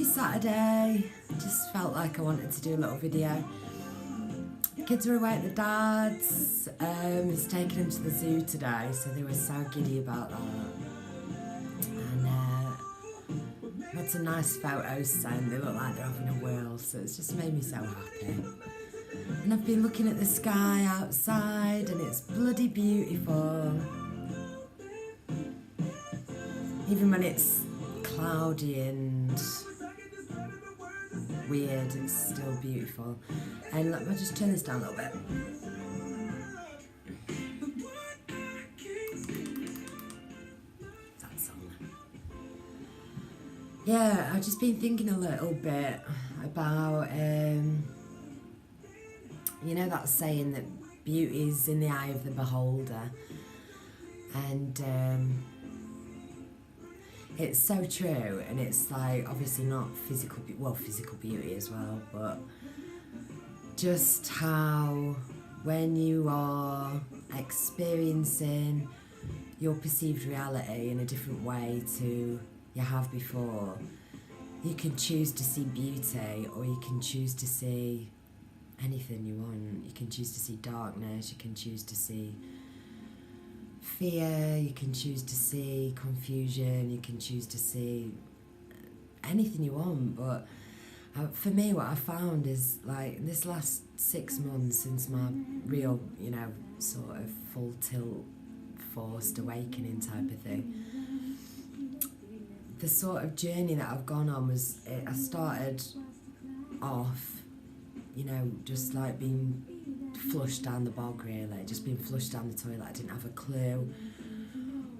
happy Saturday. Just felt like I wanted to do a little video. Kids were away at the dad's. He's taken them to the zoo today, so they were so giddy about that. And had some nice photos saying they look like they're having a whirl, so it's just made me so happy. And I've been looking at the sky outside, and it's bloody beautiful. Even when it's cloudy and weird, it's still beautiful. And let me just turn this down a little bit. That song. Yeah, I've just been thinking a little bit about, you know that saying that beauty's in the eye of the beholder. And it's so true, and it's like obviously not physical beauty as well, but just how when you are experiencing your perceived reality in a different way to you have before, you can choose to see beauty, or you can choose to see anything you want. You can choose to see darkness, you can choose to see fear, you can choose to see confusion, you can choose to see anything you want. But for me, what I found is, like, this last 6 months since my real, you know, sort of full tilt forced awakening type of thing, the sort of journey that I've gone on was, I started off, you know, just like being flushed down the bog, really, just being flushed down the toilet. I didn't have a clue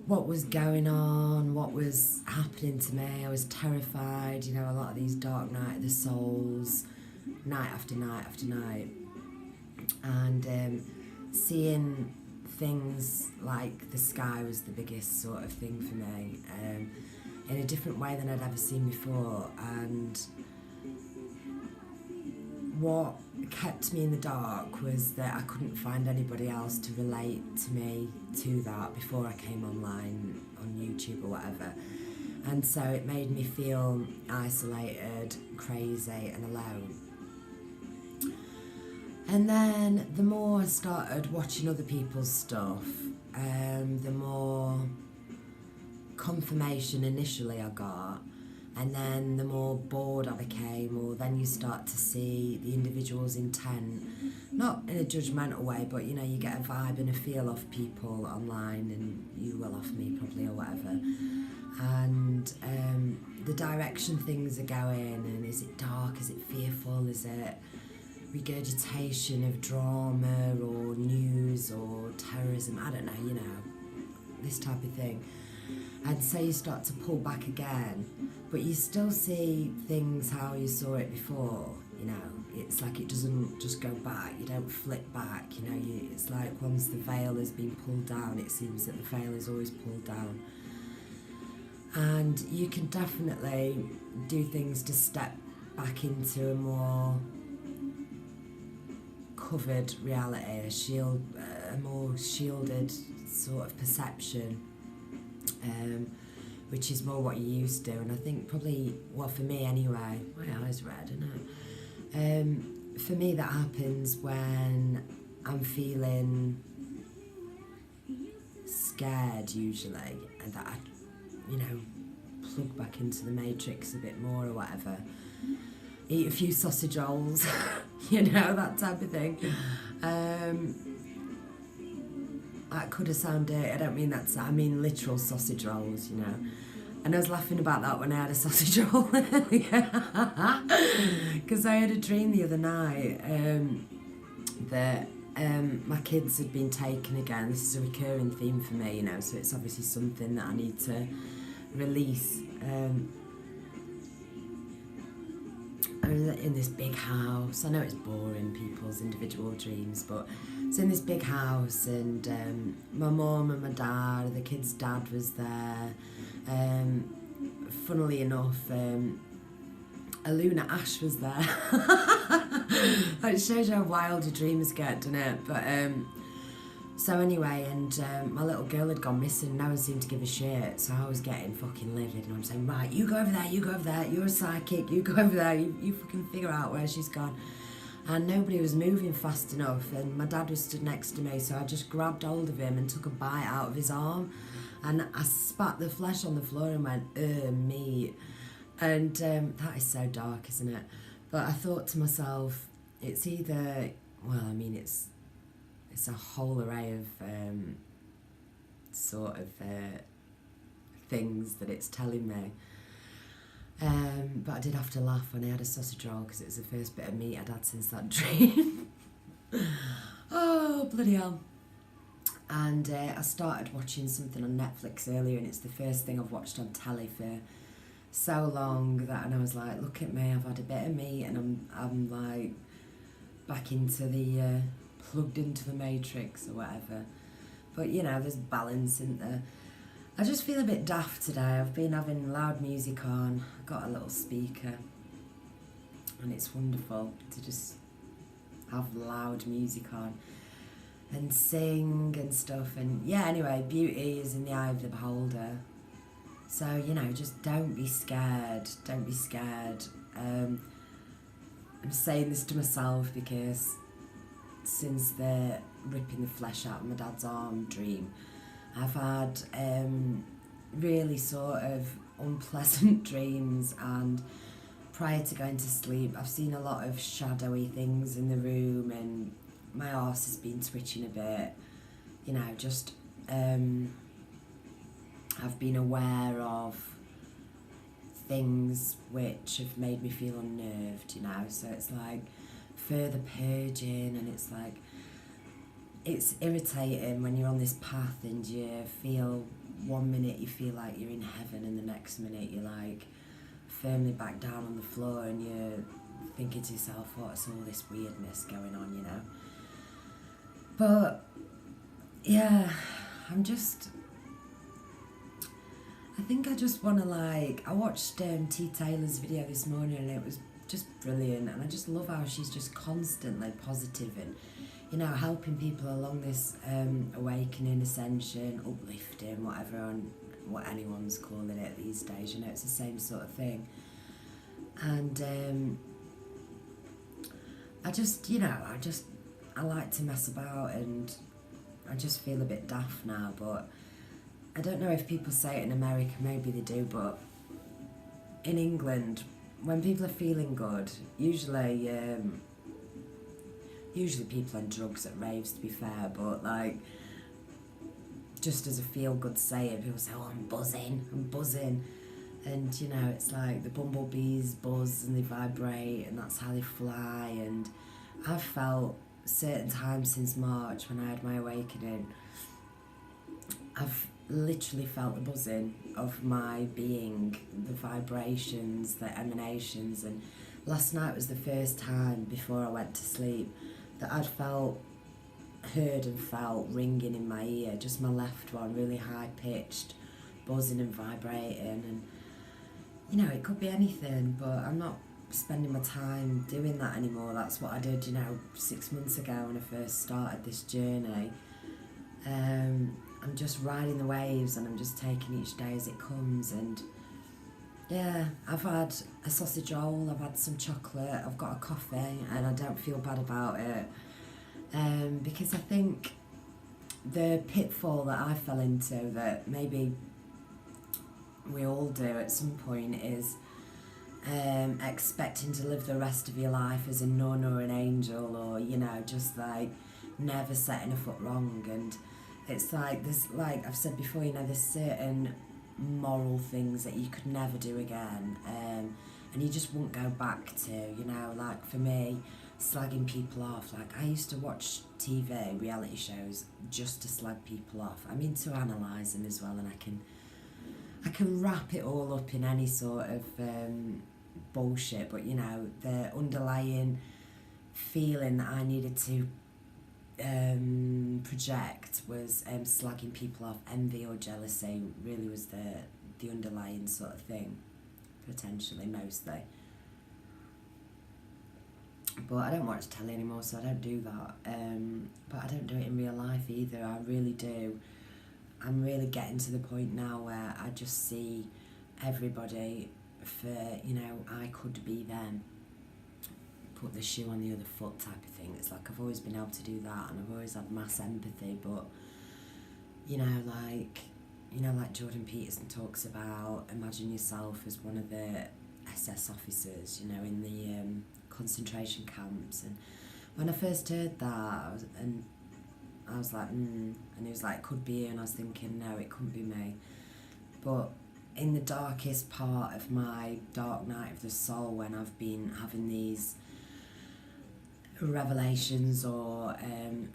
what was going on, what was happening to me. I was terrified, you know, a lot of these dark night of the souls, night after night after night. And seeing things like the sky was the biggest sort of thing for me, in a different way than I'd ever seen before. And what kept me in the dark was that I couldn't find anybody else to relate to me to that before I came online on YouTube or whatever. And so it made me feel isolated, crazy and alone. And then the more I started watching other people's stuff, the more confirmation initially I got. And then the more bored I became, or then you start to see the individual's intent, not in a judgmental way, but, you know, you get a vibe and a feel off people online, and you will off me probably, or whatever. And the direction things are going, and is it dark, is it fearful, is it regurgitation of drama or news or terrorism, I don't know, you know, this type of thing. And so you start to pull back again, but you still see things how you saw it before, you know. It's like it doesn't just go back, you don't flip back, you know. It's like once the veil has been pulled down, it seems that the veil is always pulled down. And you can definitely do things to step back into a more covered reality, a more shielded sort of perception. Which is more what you used to, and I think probably, well, for me anyway, my eyes red, isn't it? For me, that happens when I'm feeling scared, usually, and that I, you know, plug back into the matrix a bit more or whatever. Eat a few sausage rolls, you know, that type of thing. That could have sounded, I don't mean that, I mean literal sausage rolls, you know. And I was laughing about that when I had a sausage roll earlier. Because I had a dream the other night that my kids had been taken again. This is a recurring theme for me, you know, so it's obviously something that I need to release. In this big house. I know it's boring, people's individual dreams, but it's in this big house, and my mum and my dad, the kid's dad was there. Funnily enough, Aluna Ash was there. It shows you how wild your dreams get, doesn't it? But So anyway, and my little girl had gone missing. No one seemed to give a shit. So I was getting fucking livid, and I'm saying, right, you go over there, you go over there. You're a psychic. You go over there. You fucking figure out where she's gone. And nobody was moving fast enough. And my dad was stood next to me, so I just grabbed hold of him and took a bite out of his arm, and I spat the flesh on the floor and went, meat. And that is so dark, isn't it? But I thought to myself, it's either, well, I mean, it's a whole array of sort of things that it's telling me. But I did have to laugh when I had a sausage roll, because it was the first bit of meat I'd had since that dream. Oh, bloody hell. And I started watching something on Netflix earlier, and it's the first thing I've watched on telly for so long, that, and I was like, look at me, I've had a bit of meat, and I'm like back into the plugged into the Matrix or whatever. But you know, there's balance in there. I just feel a bit daft today. I've been having loud music on. I've got a little speaker, and it's wonderful to just have loud music on and sing and stuff. And yeah, anyway, beauty is in the eye of the beholder. So, you know, just don't be scared. Don't be scared. I'm saying this to myself because since the ripping the flesh out of my dad's arm dream, I've had really sort of unpleasant dreams, and prior to going to sleep I've seen a lot of shadowy things in the room, and my arse has been twitching a bit, you know, just I've been aware of things which have made me feel unnerved, you know, so it's like further purging, and it's like, it's irritating when you're on this path and you feel, one minute you feel like you're in heaven, and the next minute you're like firmly back down on the floor, and you're thinking to yourself, what's all this weirdness going on, you know. But yeah, I think I just want to, like, I watched T. Taylor's video this morning, and it was just brilliant, and I just love how she's just constantly positive and, you know, helping people along this awakening, ascension, uplifting, whatever, on what anyone's calling it these days, you know, it's the same sort of thing. And I just, you know, I like to mess about, and I just feel a bit daft now, but I don't know if people say it in America, maybe they do, but in England, when people are feeling good, usually people on drugs at raves, to be fair, but like, just as a feel-good saying, people say, oh, I'm buzzing, and you know, it's like the bumblebees buzz and they vibrate, and that's how they fly. And I've felt certain times since March when I had my awakening, I've literally felt the buzzing of my being, the vibrations, the emanations. And last night was the first time before I went to sleep that I'd heard and felt ringing in my ear, just my left one, really high pitched, buzzing and vibrating. And you know, it could be anything, but I'm not spending my time doing that anymore. That's what I did, you know, 6 months ago when I first started this journey. I'm just riding the waves, and I'm just taking each day as it comes. And yeah, I've had a sausage roll, I've had some chocolate, I've got a coffee, and I don't feel bad about it. Because I think the pitfall that I fell into, that maybe we all do at some point, is expecting to live the rest of your life as a nun or an angel, or, you know, just like never setting a foot wrong. And it's like, there's, like I've said before, you know, there's certain moral things that you could never do again, and you just won't go back to, you know. Like for me, slagging people off, like I used to watch TV reality shows just to slag people off. I'm into analysing as well, and I can wrap it all up in any sort of bullshit, but you know, the underlying feeling that I needed to project was slagging people off. Envy or jealousy really was the underlying sort of thing, potentially, mostly. But I don't watch telly anymore, so I don't do that. But I don't do it in real life either. I really do. I'm really getting to the point now where I just see everybody for, you know, I could be them. Put the shoe on the other foot type of thing. It's like I've always been able to do that, and I've always had mass empathy, but, you know, like Jordan Peterson talks about, imagine yourself as one of the SS officers, you know, in the concentration camps. And when I first heard that, I was like, and he was like, could be you, and I was thinking, no, it couldn't be me. But in the darkest part of my dark night of the soul, when I've been having these revelations or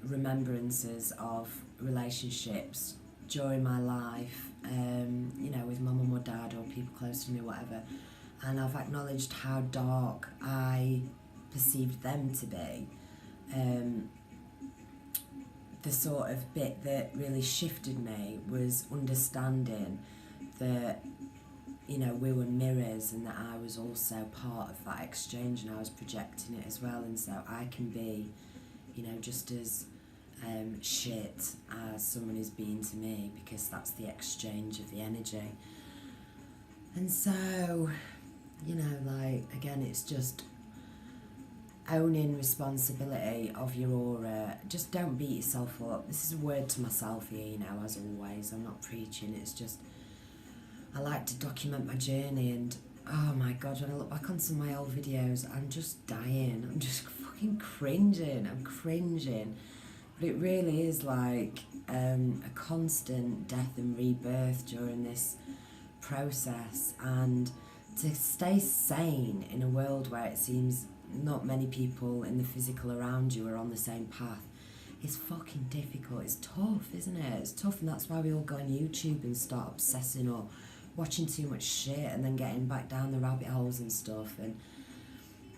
remembrances of relationships during my life, you know, with mum or dad or people close to me, whatever, and I've acknowledged how dark I perceived them to be, the sort of bit that really shifted me was understanding that, you know, we were mirrors, and that I was also part of that exchange, and I was projecting it as well, and so I can be, you know, just as shit as someone is being to me, because that's the exchange of the energy. And so, you know, like, again, it's just owning responsibility of your aura. Just don't beat yourself up. This is a word to myself here, you know, as always. I'm not preaching, it's just, I like to document my journey, and oh my god, when I look back on some of my old videos, I'm just dying. I'm just fucking cringing. I'm cringing. But it really is like a constant death and rebirth during this process, and to stay sane in a world where it seems not many people in the physical around you are on the same path, it's fucking difficult. It's tough, isn't it? It's tough, and that's why we all go on YouTube and start obsessing or watching too much shit and then getting back down the rabbit holes and stuff. And,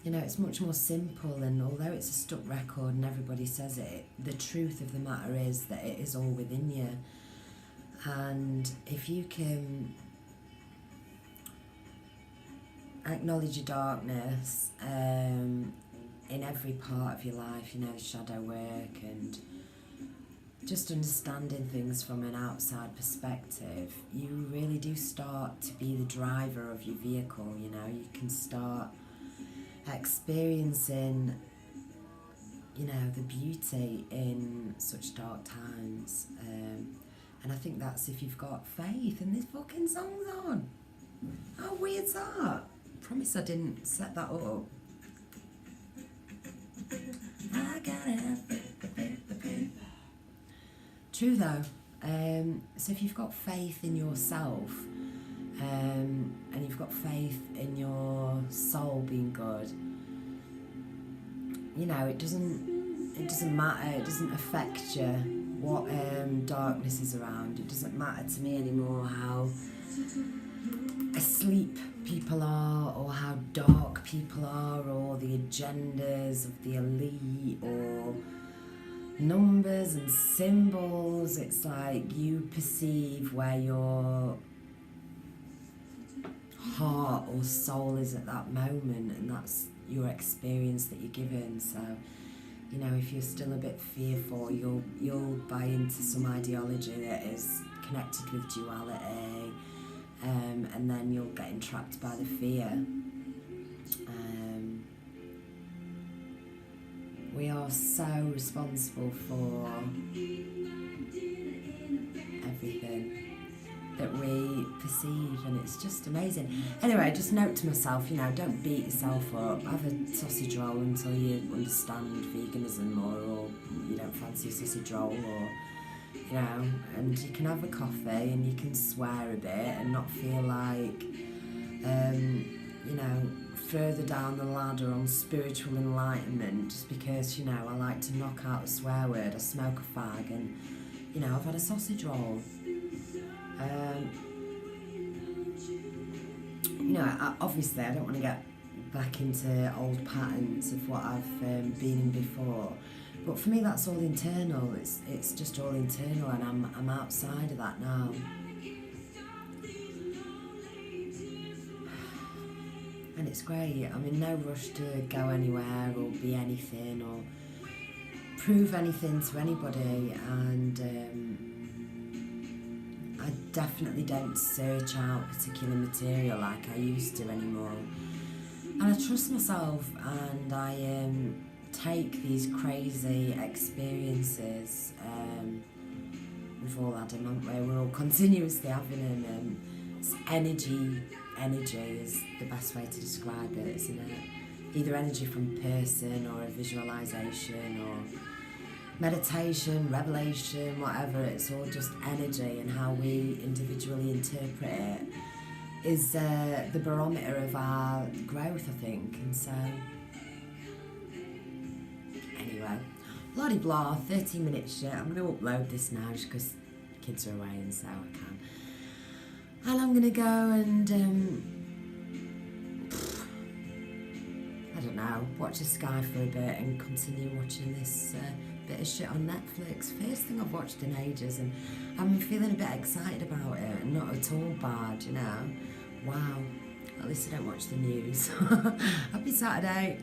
you know, it's much more simple, and although it's a stuck record and everybody says it, the truth of the matter is that it is all within you. And if you can acknowledge your darkness in every part of your life, you know, the shadow work and just understanding things from an outside perspective, you really do start to be the driver of your vehicle, you know. You can start experiencing, you know, the beauty in such dark times. And I think that's if you've got faith, and this fucking song's on. How weird's that? Promise I didn't set that up. I gotta True though. So if you've got faith in yourself, and you've got faith in your soul being good, you know, it doesn't matter, it doesn't affect you what darkness is around. It doesn't matter to me anymore how asleep people are, or how dark people are, or the agendas of the elite, or numbers and symbols. It's like you perceive where your heart or soul is at that moment, and that's your experience that you're given. So, you know, if you're still a bit fearful, you'll buy into some ideology that is connected with duality, and then you'll get entrapped by the fear. We are so responsible for everything that we perceive, and it's just amazing. Anyway, just note to myself, you know, don't beat yourself up. Have a sausage roll until you understand veganism more, or you don't fancy a sausage roll, or, you know, and you can have a coffee and you can swear a bit and not feel like, you know, further down the ladder on spiritual enlightenment just because, you know, I like to knock out a swear word, I smoke a fag, and, you know, I've had a sausage roll. You know, obviously I don't want to get back into old patterns of what I've been in before, but for me that's all internal. It's just all internal, and I'm outside of that now. And it's great. I'm in no rush to go anywhere or be anything or prove anything to anybody, and I definitely don't search out particular material like I used to anymore. And I trust myself, and I take these crazy experiences. We've all had them, haven't we? We're all continuously having them. It's energy is the best way to describe it, isn't it? Either energy from a person or a visualization or meditation, revelation, whatever. It's all just energy, and how we individually interpret it is the barometer of our growth, I think. And so, anyway, bloody blah, 13 minutes shit. I'm going to upload this now just because kids are away and so I can. And I'm going to go and, I don't know, watch the sky for a bit and continue watching this bit of shit on Netflix. First thing I've watched in ages, and I'm feeling a bit excited about it and not at all bad, you know. Wow. At least I don't watch the news. Happy Saturday.